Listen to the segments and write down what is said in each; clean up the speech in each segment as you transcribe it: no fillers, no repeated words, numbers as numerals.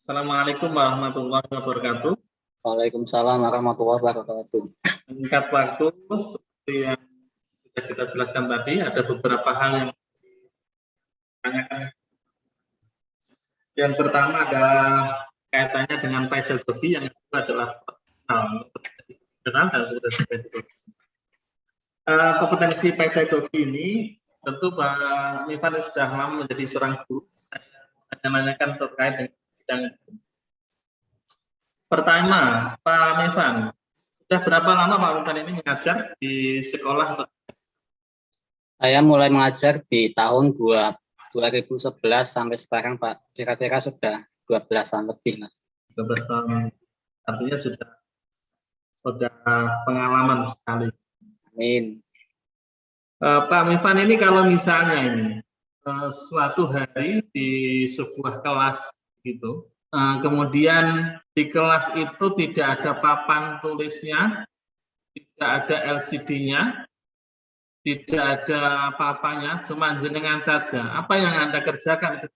Assalamualaikum warahmatullahi wabarakatuh. Waalaikumsalam warahmatullahi wabarakatuh. Singkat waktu, seperti yang sudah kita jelaskan tadi, ada beberapa hal yang ditanyakan. Yang pertama adalah kaitannya dengan pedagogi, yang kedua adalah personal dan kompetensi pedagogi. Kompetensi pedagogi ini tentu Pak Mifan sudah lama menjadi seorang guru. Saya menanyakan terkait dengan bidang itu. Pertama, Pak Mifan, sudah berapa lama Pak Mifan ini mengajar di sekolah? Saya mulai mengajar di tahun 2011 sampai sekarang, Pak. Kira-kira sudah 12-an lebih. 12 tahun. Artinya sudah pengalaman sekali. Amin. Pak Mifan ini kalau misalnya ini suatu hari di sebuah kelas gitu, kemudian di kelas itu tidak ada papan tulisnya, tidak ada LCD-nya, tidak ada apa-apanya, cuma jenengan saja. Apa yang Anda kerjakan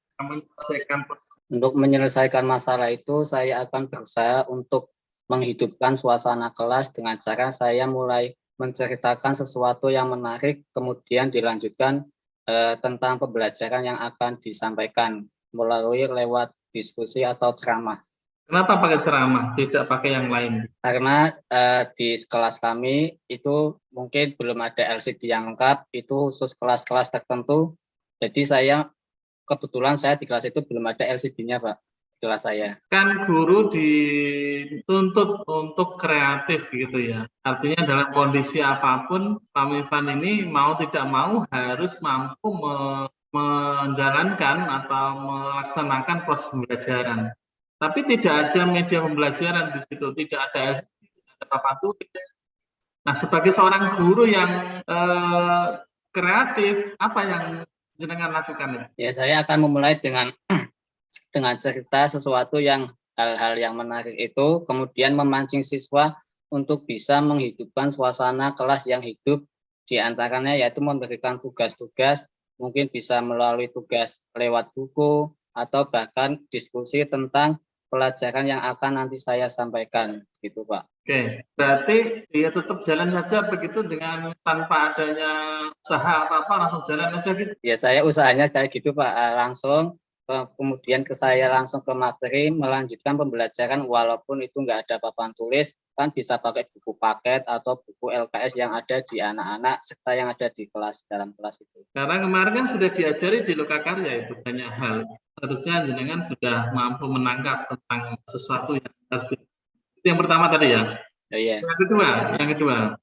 untuk menyelesaikan masalah itu? Saya akan berusaha untuk menghidupkan suasana kelas dengan cara saya mulai menceritakan sesuatu yang menarik, kemudian dilanjutkan tentang pembelajaran yang akan disampaikan melalui lewat diskusi atau ceramah. Kenapa pakai ceramah, tidak pakai yang lain? Karena di kelas kami itu mungkin belum ada LCD yang lengkap, itu khusus kelas-kelas tertentu. Jadi kebetulan saya di kelas itu belum ada LCD-nya, Pak, di kelas saya. Kan guru dituntut untuk kreatif gitu ya. Artinya dalam kondisi apapun, Pak Mifan ini mau tidak mau harus mampu menjalankan atau melaksanakan proses pembelajaran. Tapi tidak ada media pembelajaran di situ, tidak ada LCD, tidak ada papan tulis. Nah, sebagai seorang guru yang kreatif, apa yang jenengan lakukan? Ya, saya akan memulai dengan cerita sesuatu yang hal-hal yang menarik itu, kemudian memancing siswa untuk bisa menghidupkan suasana kelas yang hidup, di antaranya yaitu memberikan tugas-tugas, mungkin bisa melalui tugas lewat buku, atau bahkan diskusi tentang pelajaran yang akan nanti saya sampaikan, gitu Pak. Oke, berarti dia tetap jalan saja begitu dengan tanpa adanya usaha apa-apa, langsung jalan aja gitu? Ya, saya usahanya kayak gitu Pak, langsung kemudian saya langsung ke materi, melanjutkan pembelajaran walaupun itu nggak ada papan tulis, kan bisa pakai buku paket atau buku LKS yang ada di anak-anak serta yang ada di kelas, dalam kelas itu. Karena kemarin kan sudah diajari di Lokakarya itu banyak hal. Harusnya jenengan sudah mampu menangkap tentang sesuatu yang harus itu yang pertama tadi ya. Oh, iya. Yang kedua,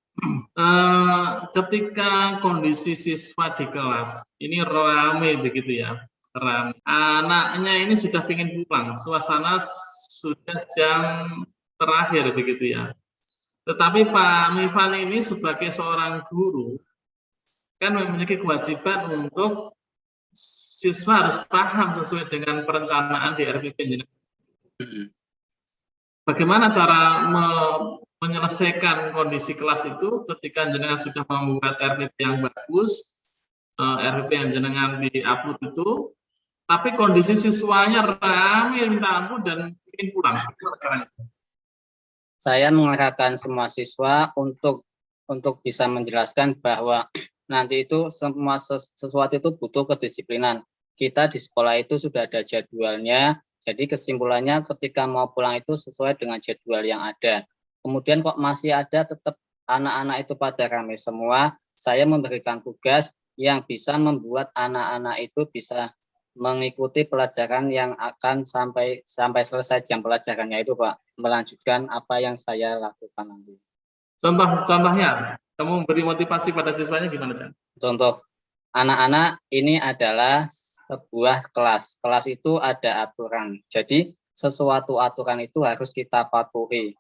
ketika kondisi siswa di kelas ini ramai begitu ya, ramai. Anaknya ini sudah ingin pulang, suasana sudah jam terakhir begitu ya. Tetapi Pak Mifan ini sebagai seorang guru kan memiliki kewajiban untuk siswa harus paham sesuai dengan perencanaan di RPP. Bagaimana cara menyelesaikan kondisi kelas itu ketika jenengan sudah membuat RPP yang bagus, RPP yang jenengan di-upload itu, tapi kondisi siswanya ramai minta ampun dan ingin pulang. Saya mengarahkan semua siswa untuk bisa menjelaskan bahwa nanti itu semua sesuatu itu butuh kedisiplinan. Kita di sekolah itu sudah ada jadwalnya, jadi kesimpulannya ketika mau pulang itu sesuai dengan jadwal yang ada. Kemudian kok masih ada tetap anak-anak itu pada ramai semua, saya memberikan tugas yang bisa membuat anak-anak itu bisa mengikuti pelajaran yang akan sampai selesai jam pelajarannya itu Pak, melanjutkan apa yang saya lakukan nanti. Contohnya, kamu beri motivasi pada siswanya gimana, Chan? Contoh, anak-anak ini adalah sebuah kelas. Kelas itu ada aturan. Jadi sesuatu aturan itu harus kita patuhi.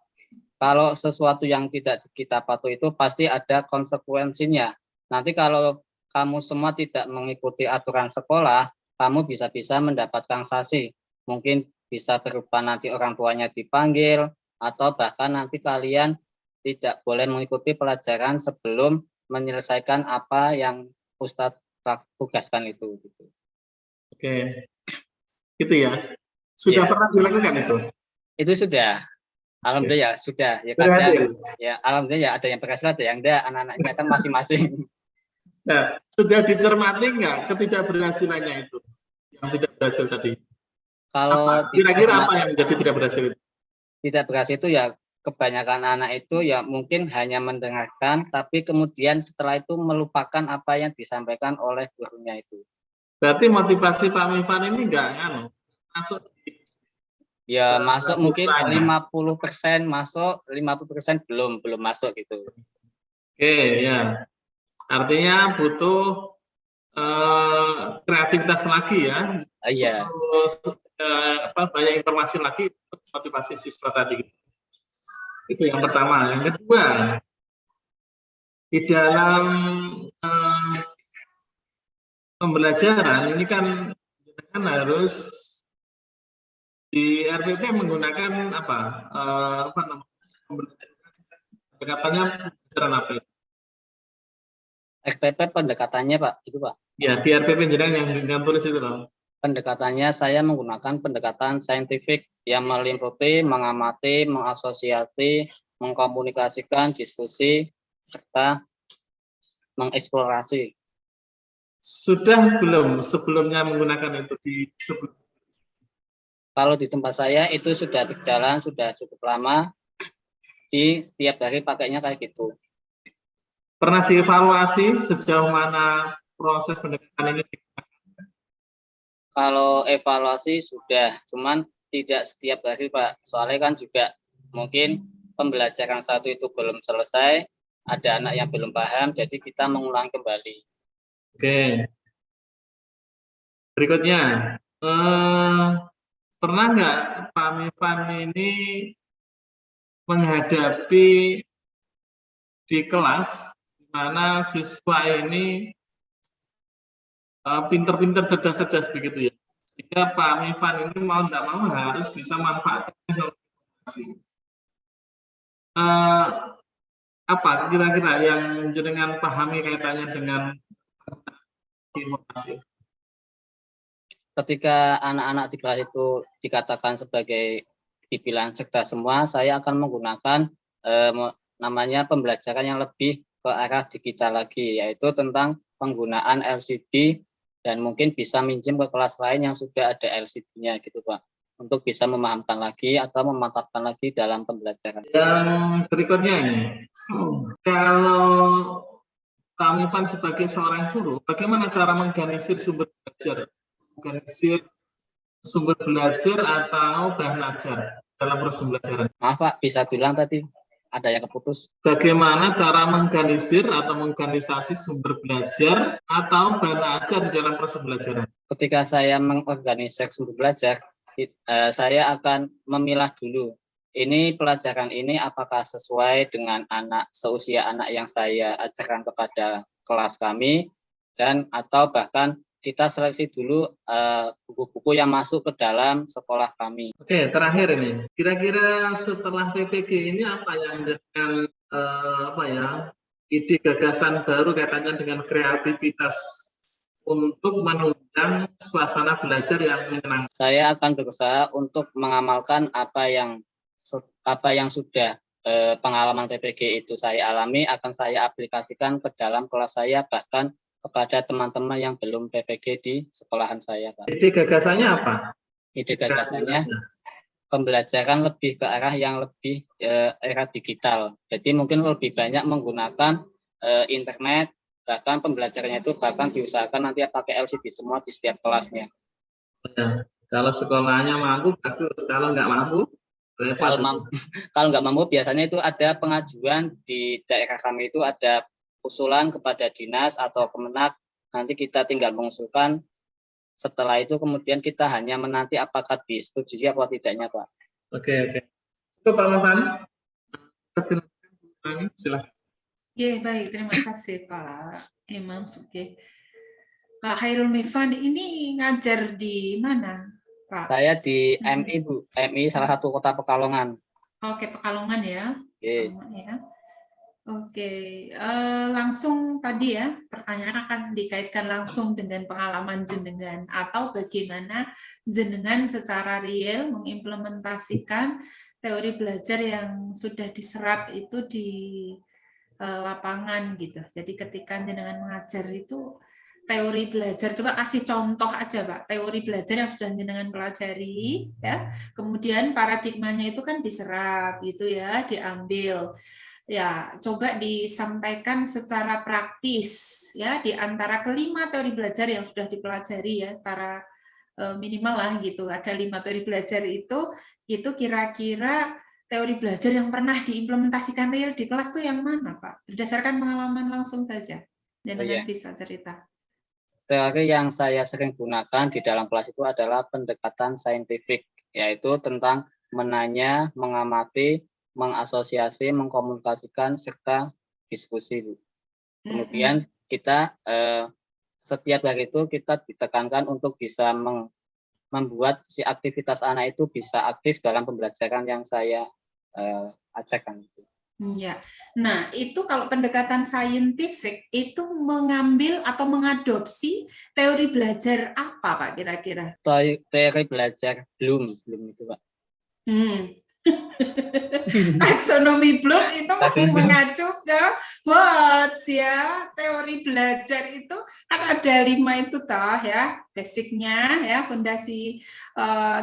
Kalau sesuatu yang tidak kita patuhi itu pasti ada konsekuensinya. Nanti kalau kamu semua tidak mengikuti aturan sekolah, kamu bisa-bisa mendapatkan sanksi. Mungkin bisa berupa nanti orang tuanya dipanggil, atau bahkan nanti kalian tidak boleh mengikuti pelajaran sebelum menyelesaikan apa yang Ustadz tugaskan itu. Oke, gitu ya. Sudah Ya. pernah dilakukan itu? Itu sudah. Alhamdulillah ya sudah. Ya Berhasil. kadang ya alhamdulillah ya ada yang berhasil ada yang enggak, anak-anaknya kan masing-masing. Nah, sudah dicermati nggak ketidakberhasilannya itu? Yang tidak berhasil tadi. Kalau Kira-kira apa yang menjadi tidak berhasil itu? tidak berhasil itu ya kebanyakan anak itu ya mungkin hanya mendengarkan, tapi kemudian setelah itu melupakan apa yang disampaikan oleh gurunya itu. Berarti motivasi Pak Mifan ini nggak masuk di Ya masuk mungkin siswanya. 50% masuk, 50% belum masuk gitu. Oke, ya. Artinya butuh kreativitas lagi ya. Iya. Butuh banyak informasi lagi untuk motivasi siswa tadi. Itu yang pertama. Yang kedua, di dalam pembelajaran ini kan harus di RPP menggunakan apa namanya pendekatannya pembelajaran apa itu? RPP pendekatannya Pak, itu Pak. Ya di RPP jenengan yang tulis itu loh. Pendekatannya saya menggunakan pendekatan saintifik yang meliputi mengamati, mengasosiasi, mengkomunikasikan, diskusi, serta mengeksplorasi. Sudah belum sebelumnya menggunakan itu di sebelum? Kalau di tempat saya itu sudah berjalan, sudah cukup lama, di setiap hari pakainya kayak gitu. Pernah dievaluasi sejauh mana proses pendekatan ini? Kalau evaluasi sudah, cuman tidak setiap hari Pak. Soalnya kan juga mungkin pembelajaran satu itu belum selesai, ada anak yang belum paham, jadi kita mengulang kembali. Oke. Berikutnya, pernah nggak Pak Mifan ini menghadapi di kelas di mana siswa ini pinter-pinter, cerdas-cerdas begitu ya, sehingga Pak Mifan ini mau tidak mau harus bisa manfaatkan teknologi. Apa kira-kira yang jenengan pahami kaitannya dengan informasi? Ketika anak-anak di kelas itu dikatakan sebagai dibilang cerdas semua, saya akan menggunakan namanya pembelajaran yang lebih ke arah digital lagi, yaitu tentang penggunaan LCD dan mungkin bisa minjem ke kelas lain yang sudah ada LCD-nya gitu Pak, untuk bisa memahamkan lagi atau memantapkan lagi dalam pembelajaran. Yang berikutnya ini, kalau Pak Mifan sebagai seorang guru, bagaimana cara mengorganisir sumber belajar? Mengorganisir sumber belajar atau bahan ajar dalam proses pembelajaran? Maaf Pak, bisa bilang tadi ada yang keputus. Bagaimana cara mengorganisir atau mengorganisasi sumber belajar atau bahan ajar di dalam proses pembelajaran? Ketika saya mengorganisir sumber belajar, saya akan memilah dulu. Ini pelajaran ini apakah sesuai dengan anak seusia anak yang saya ajarkan kepada kelas kami, dan atau bahkan kita seleksi dulu buku-buku yang masuk ke dalam sekolah kami. Oke, terakhir ini, kira-kira setelah PPG ini apa yang dengan ide gagasan baru kaitannya dengan kreativitas untuk menunjang suasana belajar yang menyenangkan? Saya akan berusaha untuk mengamalkan apa yang sudah pengalaman PPG itu saya alami, akan saya aplikasikan ke dalam kelas saya, bahkan kepada teman-teman yang belum PPG di sekolahan saya, Pak. Ide gagasannya apa? Ide gagasannya pembelajaran lebih ke arah yang lebih era digital. Jadi mungkin lebih banyak menggunakan internet, bahkan pembelajarannya itu bahkan diusahakan nanti pakai LCD semua di setiap kelasnya. Ya, kalau sekolahnya mampu bagus, kalau nggak mampu kalau nggak mampu biasanya itu ada pengajuan di daerah kami, itu ada usulan kepada dinas atau Kemenak, nanti kita tinggal mengusulkan, setelah itu kemudian kita hanya menanti apakah disetujui atau tidaknya Pak. Oke. Itu Pak Mifan, silakan. Ya, baik, terima kasih Pak Imam Suki. Pak Hairul Mifan ini ngajar di mana, Pak? Saya di MI, Bu. MI salah satu kota Pekalongan. Oke, Pekalongan ya. Oke. Ya. Oke, langsung tadi ya, pertanyaan akan dikaitkan langsung dengan pengalaman jenengan atau bagaimana jenengan secara real mengimplementasikan teori belajar yang sudah diserap itu di lapangan gitu. Jadi ketika jenengan mengajar itu teori belajar, coba kasih contoh aja Pak, teori belajar yang sudah jenengan pelajari ya. Kemudian paradigmanya itu kan diserap gitu ya, diambil. Ya, coba disampaikan secara praktis ya di antara kelima teori belajar yang sudah dipelajari ya secara minimal lah gitu. Ada 5 teori belajar itu kira-kira teori belajar yang pernah diimplementasikan real di kelas tuh yang mana, Pak? Berdasarkan pengalaman langsung saja. Oh ya, Jangan bisa cerita. teori yang saya sering gunakan di dalam kelas itu adalah pendekatan saintifik, yaitu tentang menanya, mengamati, mengasosiasi, mengkomunikasikan, serta diskusi. Kemudian kita setiap hari itu kita ditekankan untuk bisa membuat si aktivitas anak itu bisa aktif dalam pembelajaran yang saya ajarkan. Ya, nah itu kalau pendekatan saintifik itu mengambil atau mengadopsi teori belajar apa Pak kira-kira? Teori belajar Bloom itu Pak. Taksonomi Bloom itu mengacu ke Watts ya. Teori belajar itu kan ada 5 itu toh ya, basicnya ya, fondasi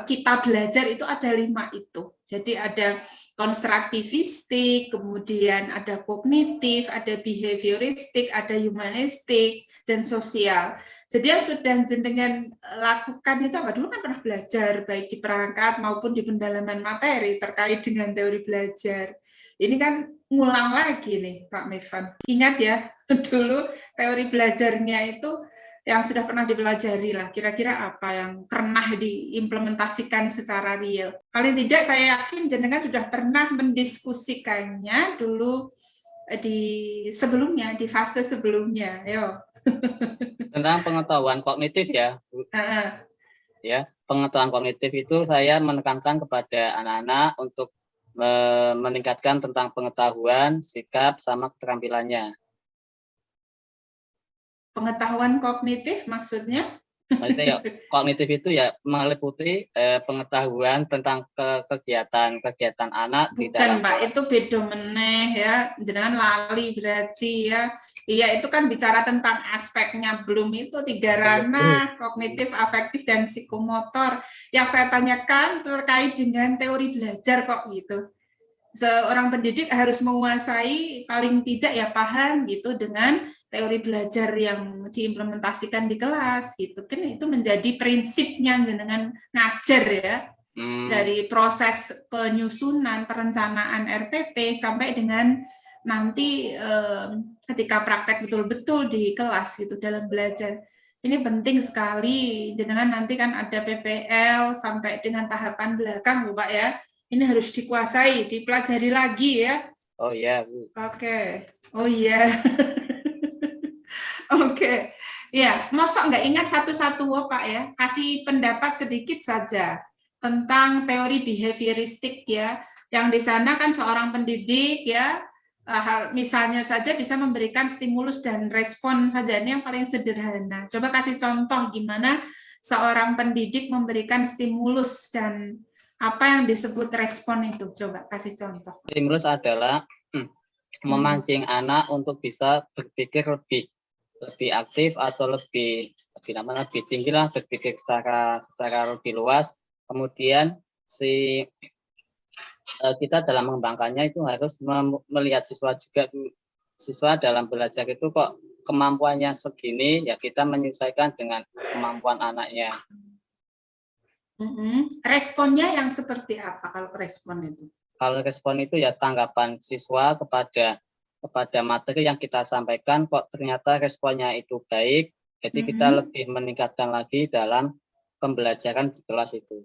kita belajar itu ada 5 itu. Jadi ada konstruktivistik, kemudian ada kognitif, ada behavioristik, ada humanistik, dan sosial. Jadi yang sudah jenengan lakukan itu apa? Dulu kan pernah belajar baik di perangkat maupun di pendalaman materi terkait dengan teori belajar. Ini kan ngulang lagi nih Pak Mevan. Ingat ya, dulu teori belajarnya itu yang sudah pernah dipelajari lah. Kira-kira apa yang pernah diimplementasikan secara real. Paling tidak saya yakin jenengan sudah pernah mendiskusikannya dulu di sebelumnya, di fase sebelumnya. Yo. Tentang pengetahuan kognitif ya, Bu. Ya, pengetahuan kognitif itu saya menekankan kepada anak-anak untuk meningkatkan tentang pengetahuan, sikap, sama keterampilannya. Pengetahuan kognitif maksudnya? Maksudnya ya, kognitif itu ya meliputi pengetahuan tentang kegiatan anak. Bukan, di dalam Pak, itu beda meneh ya, jangan lali berarti ya. Iya, itu kan bicara tentang aspeknya, belum itu 3 ranah, kognitif, afektif, dan psikomotor. Yang saya tanyakan terkait dengan teori belajar kok gitu. Seorang pendidik harus menguasai paling tidak ya paham gitu dengan teori belajar yang diimplementasikan di kelas gitu. Kan itu menjadi prinsipnya dengan ngajar ya. Dari proses penyusunan perencanaan RPP sampai dengan nanti ketika praktek betul-betul di kelas gitu dalam belajar. Ini penting sekali. Dengan nanti kan ada PPL sampai dengan tahapan belakang, Pak ya. Ini harus dikuasai, dipelajari lagi ya. Oh iya, Bu. Oke. Oh iya. Oke. Ya, mosok nggak ingat satu-satu, Pak ya. Kasih pendapat sedikit saja tentang teori behavioristik ya, yang di sana kan seorang pendidik ya, misalnya saja bisa memberikan stimulus dan respon saja, ini yang paling sederhana. Coba kasih contoh gimana seorang pendidik memberikan stimulus dan apa yang disebut respon itu, coba kasih contoh. Stimulus adalah memancing anak untuk bisa berpikir lebih aktif atau lebih tinggi lah, berpikir secara lebih luas. Kemudian kita dalam mengembangkannya itu harus melihat siswa juga. Siswa dalam belajar itu kok kemampuannya segini, ya kita menyesuaikan dengan kemampuan anaknya. Responnya yang seperti apa kalau respon itu? Kalau respon itu ya tanggapan siswa kepada materi yang kita sampaikan, kok ternyata responnya itu baik, jadi kita lebih meningkatkan lagi dalam pembelajaran di kelas itu.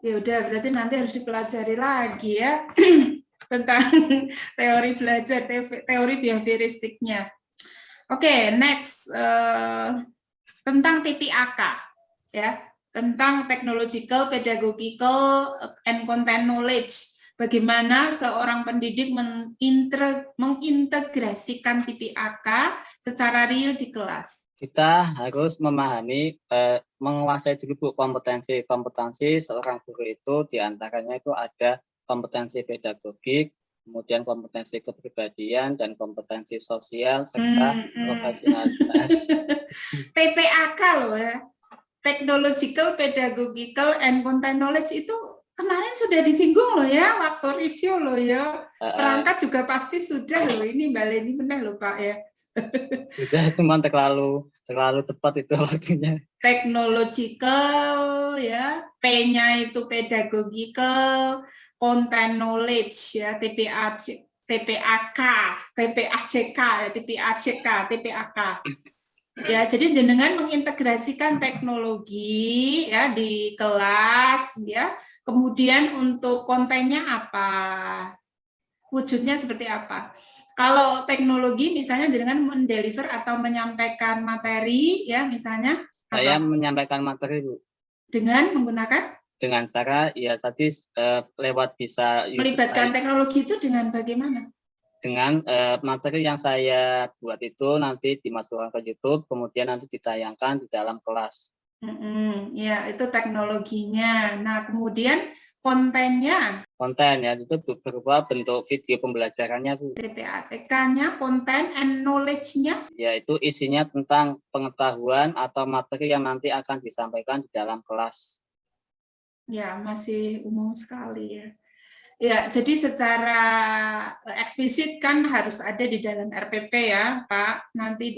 Ya udah, berarti nanti harus dipelajari lagi ya tentang teori belajar, teori behavioristiknya. Oke, next tentang TPAK ya, tentang technological, pedagogical, and content knowledge. Bagaimana seorang pendidik mengintegrasikan TPAK secara real di kelas? Kita harus memahami, menguasai dulu Bu kompetensi seorang guru itu, diantaranya itu ada kompetensi pedagogik, kemudian kompetensi kepribadian, dan kompetensi sosial, serta profesionalitas. TPAK loh ya, Technological, Pedagogical, and Content Knowledge itu kemarin sudah disinggung loh ya, waktu review loh ya. Perangkat juga pasti sudah loh, ini Mbak Leni benar loh Pak ya. Sudah, cuma terlalu tepat itu waktunya. Technological ya, P-nya itu pedagogical, content knowledge ya, TPAK, TPAK ya, TPAK. Ya, jadi jenengan mengintegrasikan teknologi ya di kelas ya. Kemudian untuk kontennya apa? Wujudnya seperti apa? Kalau teknologi misalnya jenengan mendeliver atau menyampaikan materi ya misalnya Saya apa? menyampaikan materi Bu Dengan menggunakan dengan cara ya tadi lewat bisa melibatkan teknologi itu dengan bagaimana? dengan materi yang saya buat itu nanti dimasukkan ke YouTube, kemudian nanti ditayangkan di dalam kelas. Ya, itu teknologinya. Nah, kemudian kontennya. Konten ya, itu berupa bentuk video pembelajarannya Bu. TPAK-nya, content and knowledge-nya. Yaitu isinya tentang pengetahuan atau materi yang nanti akan disampaikan di dalam kelas. Ya, masih umum sekali ya. Ya, jadi secara eksplisit kan harus ada di dalam RPP ya, Pak. Nanti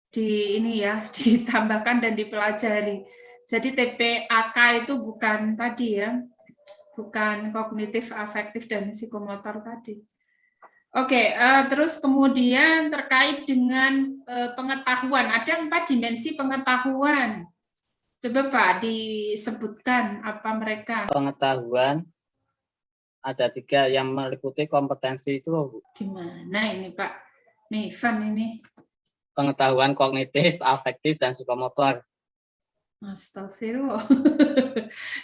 di ini ya, ditambahkan dan dipelajari. Jadi TPAK itu bukan tadi ya, bukan kognitif, afektif, dan psikomotor tadi. Oke, terus kemudian terkait dengan pengetahuan, ada 4 dimensi pengetahuan. Coba Pak disebutkan apa mereka. Pengetahuan ada 3 yang meliputi kompetensi itu Bu. Gimana ini Pak Mevan ini? Pengetahuan kognitif, afektif, dan psikomotor. Astagfirullah.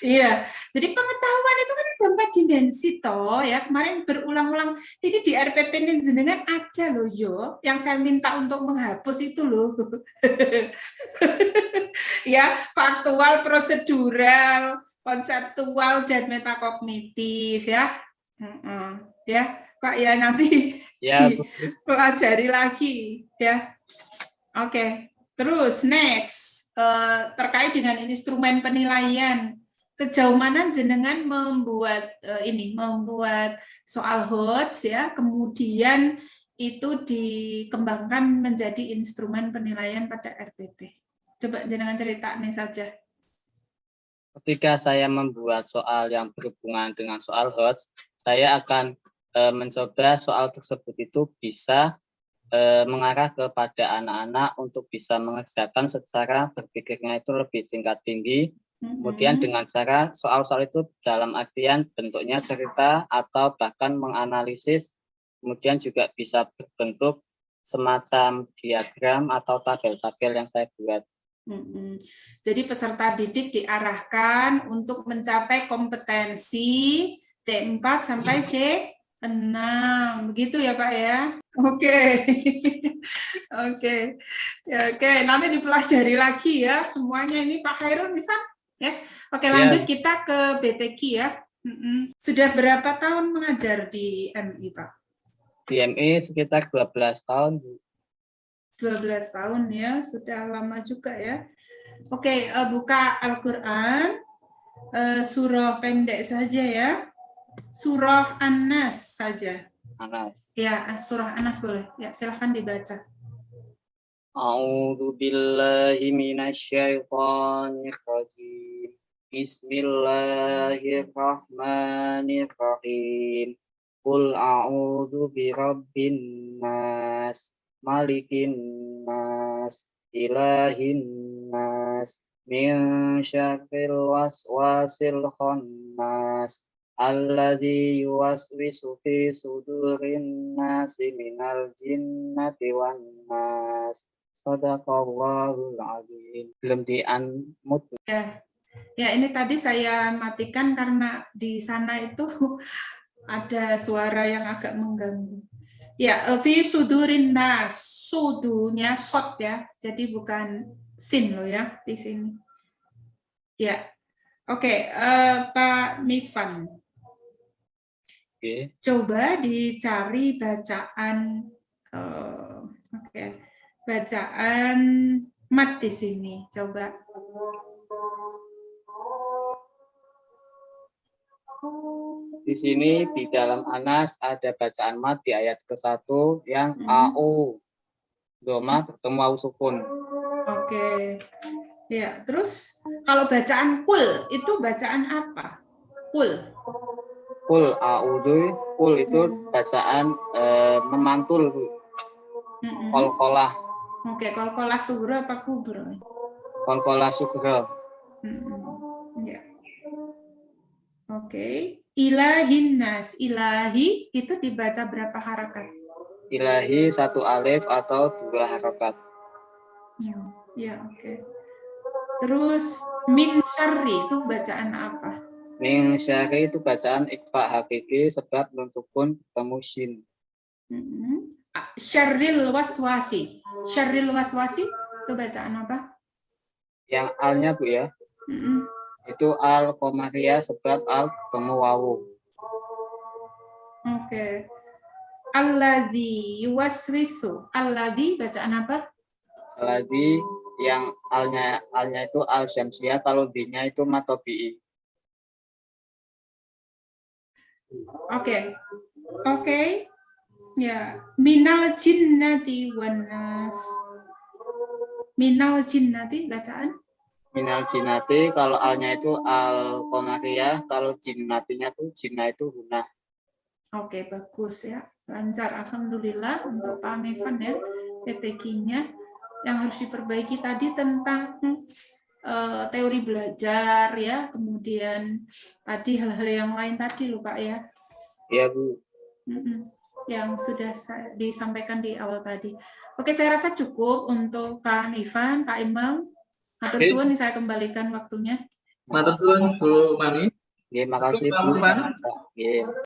Iya, jadi pengetahuan itu kan ada 4 dimensi toh ya. Kemarin berulang-ulang. Ini di RPP ini jenengan ada loh yo, yang saya minta untuk menghapus itu loh. Ya, faktual, prosedural, konseptual, dan metakognitif ya. Ya, Pak ya nanti Ya, pelajari lagi ya. Oke, terus next. Terkait dengan instrumen penilaian, sejauh mana jenengan membuat membuat soal HOTS ya, kemudian itu dikembangkan menjadi instrumen penilaian pada RPP. Coba jenengan cerita nih saja. Ketika saya membuat soal yang berhubungan dengan soal HOTS, saya akan mencoba soal tersebut itu bisa mengarah kepada anak-anak untuk bisa mengerjakan secara berpikirnya itu lebih tingkat tinggi. Kemudian dengan cara soal-soal itu dalam artian bentuknya cerita atau bahkan menganalisis, kemudian juga bisa berbentuk semacam diagram atau tabel-tabel yang saya buat. Jadi peserta didik diarahkan untuk mencapai kompetensi C4 sampai C6, begitu ya Pak ya? Oke. Oke, nanti dipelajari lagi ya semuanya ini Pak Khairul bisa ya. Oke, lanjut kita ke BTQ ya. Sudah berapa tahun mengajar di MI Pak? Di MI sekitar 12 tahun. 12 tahun ya, sudah lama juga ya. Oke, buka Al-Quran, surah pendek saja ya. Surah An-Nas saja. Anas. Ya, surah An-Nas boleh. Ya, silahkan dibaca. A'udzu billahi minasyaitonir rajim. Bismillahirrahmanirrahim. Qul a'udzu birabbin nas, malikin nas, ilahin nas, min syarril waswasil khannas. Alladzi yuwaswisu fi sudurin nasi minal jinnati wan nas. Shadaqallahul azim. Belum di-unmute. Ya. Ya, ini tadi saya matikan karena di sana itu ada suara yang agak mengganggu. Ya, fi sudurin nas, sudunya sot ya, jadi bukan sin loh ya di sini. Ya, oke, Pak Mifan. Oke. Coba dicari bacaan, bacaan mat di sini. Coba. Di sini di dalam Anas ada bacaan mat di ayat ke-1 yang Hmm. au doma bertemu au sukun. Oke. Ya, terus kalau bacaan kul itu bacaan apa? Kul. Kul audu, kul itu bacaan memantul, kol-kolah. Oke, kol-kolah sugro apa kubro? Kol-kolah sugro. Ya. Oke. Ilahin nas, ilahi itu dibaca berapa harakat? Ilahi 1 alif atau 2 harokat. Ya, oke. Terus min syarri itu bacaan apa? Min syarri itu bacaan ikhfa hakiki sebab nun sukun ketemu shin. Syarril waswasi. Syarril waswasi itu bacaan apa? Yang alnya Bu ya. Itu al komariah sebab al ketemu wawu. Oke. Alladzi yuwaswisu. Alladzi bacaan apa? Alladzi yang alnya itu al syamsiyah, kalau d-nya itu matobi'i. Oke. Oke. Ya, minal jinnati wan nas. Minal jinnati bacaan? Minal jinnati kalau alnya itu al komariah, kalau jinnatinya tuh jinna itu hunah. Oke, bagus ya. Lancar, alhamdulillah untuk Pak Mevan ya. PPG-nya yang harus diperbaiki tadi tentang teori belajar ya, kemudian tadi hal-hal yang lain tadi loh Pak ya. Iya Bu. Yang sudah disampaikan di awal tadi. Oke, saya rasa cukup untuk Pak Mevan, Pak Imam. Matur suwun, saya kembalikan waktunya. Matur suwun Bu Mani. Terima kasih Bu.